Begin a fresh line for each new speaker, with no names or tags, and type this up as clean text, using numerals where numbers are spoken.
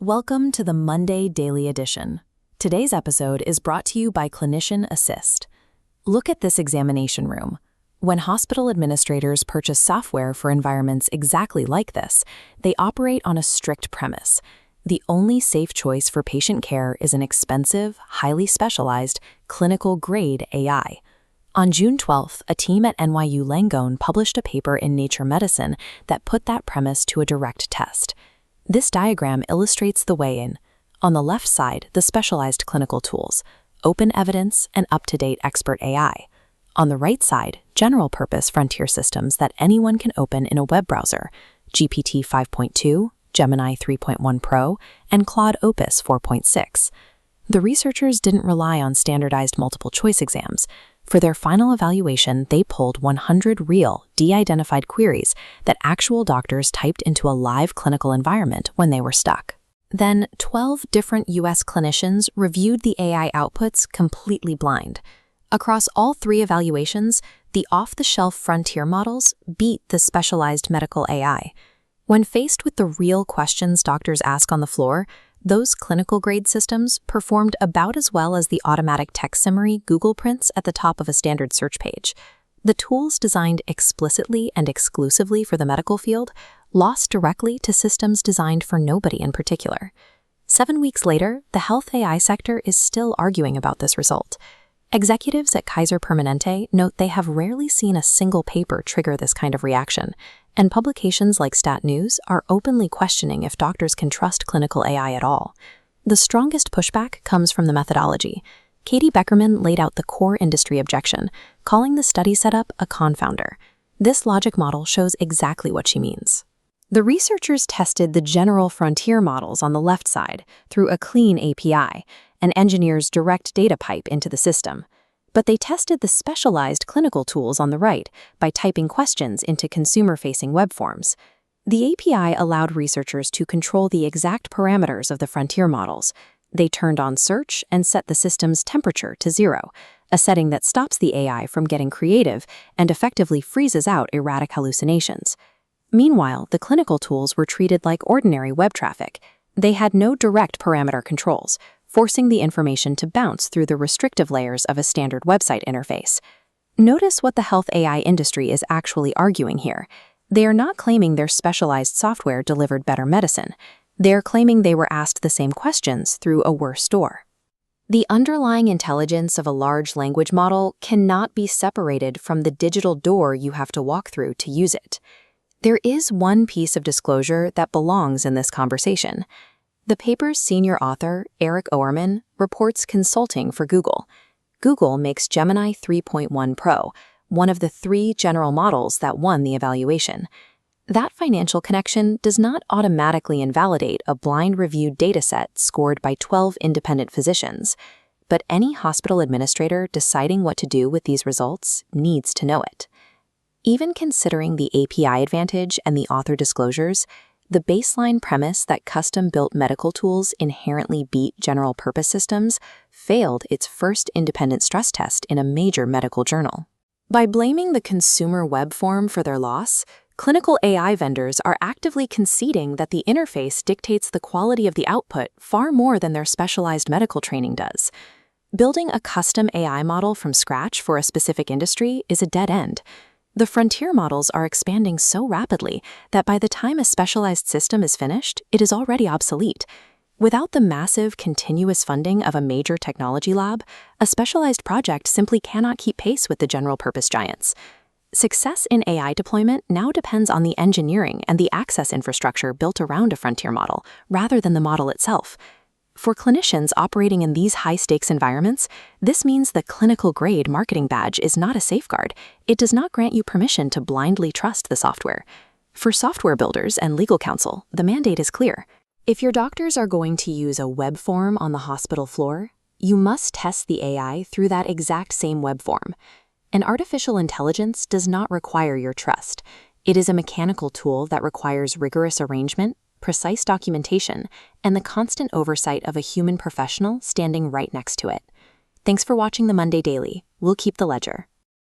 Welcome to the Monday Daily Edition. Today's episode is brought to you by Clinician Assist. Look at this examination room. When hospital administrators purchase software for environments exactly like this, they operate on a strict premise. The only safe choice for patient care is an expensive, highly specialized, clinical-grade AI. On June 12th, a team at NYU Langone published a paper in Nature Medicine that put that premise to a direct test. This diagram illustrates the way-in. On the left side, the specialized clinical tools, open evidence and up-to-date expert AI. On the right side, general-purpose frontier systems that anyone can open in a web browser, GPT 5.2, Gemini 3.1 Pro, and Claude Opus 4.6. The researchers didn't rely on standardized multiple-choice exams. For their final evaluation, they pulled 100 real, de-identified queries that actual doctors typed into a live clinical environment when they were stuck. Then, 12 different U.S. clinicians reviewed the AI outputs completely blind. Across all three evaluations, the off-the-shelf frontier models beat the specialized medical AI. When faced with the real questions doctors ask on the floor, those clinical-grade systems performed about as well as the automatic text summary Google prints at the top of a standard search page. The tools designed explicitly and exclusively for the medical field lost directly to systems designed for nobody in particular. 7 weeks later, the health AI sector is still arguing about this result. Executives at Kaiser Permanente note they have rarely seen a single paper trigger this kind of reaction, and publications like Stat News are openly questioning if doctors can trust clinical AI at all. The strongest pushback comes from the methodology. Katie Beckerman laid out the core industry objection, calling the study setup a confounder. This logic model shows exactly what she means. The researchers tested the general frontier models on the left side through a clean API, an engineer's direct data pipe into the system. But they tested the specialized clinical tools on the right by typing questions into consumer-facing web forms. The API allowed researchers to control the exact parameters of the frontier models. They turned on search and set the system's temperature to 0, a setting that stops the AI from getting creative and effectively freezes out erratic hallucinations. Meanwhile, the clinical tools were treated like ordinary web traffic. They had no direct parameter controls, forcing the information to bounce through the restrictive layers of a standard website interface. Notice what the health AI industry is actually arguing here. They are not claiming their specialized software delivered better medicine. They are claiming they were asked the same questions through a worse door. The underlying intelligence of a large language model cannot be separated from the digital door you have to walk through to use it. There is one piece of disclosure that belongs in this conversation. The paper's senior author, Eric Oerman, reports consulting for Google. Google makes Gemini 3.1 Pro, one of the 3 general models that won the evaluation. That financial connection does not automatically invalidate a blind-reviewed dataset scored by 12 independent physicians, but any hospital administrator deciding what to do with these results needs to know it. Even considering the API advantage and the author disclosures, the baseline premise that custom-built medical tools inherently beat general-purpose systems failed its first independent stress test in a major medical journal. By blaming the consumer web form for their loss, clinical AI vendors are actively conceding that the interface dictates the quality of the output far more than their specialized medical training does. Building a custom AI model from scratch for a specific industry is a dead end. The frontier models are expanding so rapidly that by the time a specialized system is finished, it is already obsolete. Without the massive, continuous funding of a major technology lab, a specialized project simply cannot keep pace with the general-purpose giants. Success in AI deployment now depends on the engineering and the access infrastructure built around a frontier model, rather than the model itself. For clinicians operating in these high-stakes environments, this means the clinical-grade marketing badge is not a safeguard. It does not grant you permission to blindly trust the software. For software builders and legal counsel, the mandate is clear. If your doctors are going to use a web form on the hospital floor, you must test the AI through that exact same web form. An artificial intelligence does not require your trust. It is a mechanical tool that requires rigorous arrangement, precise documentation, and the constant oversight of a human professional standing right next to it. Thanks for watching the Monday Daily. We'll keep the ledger.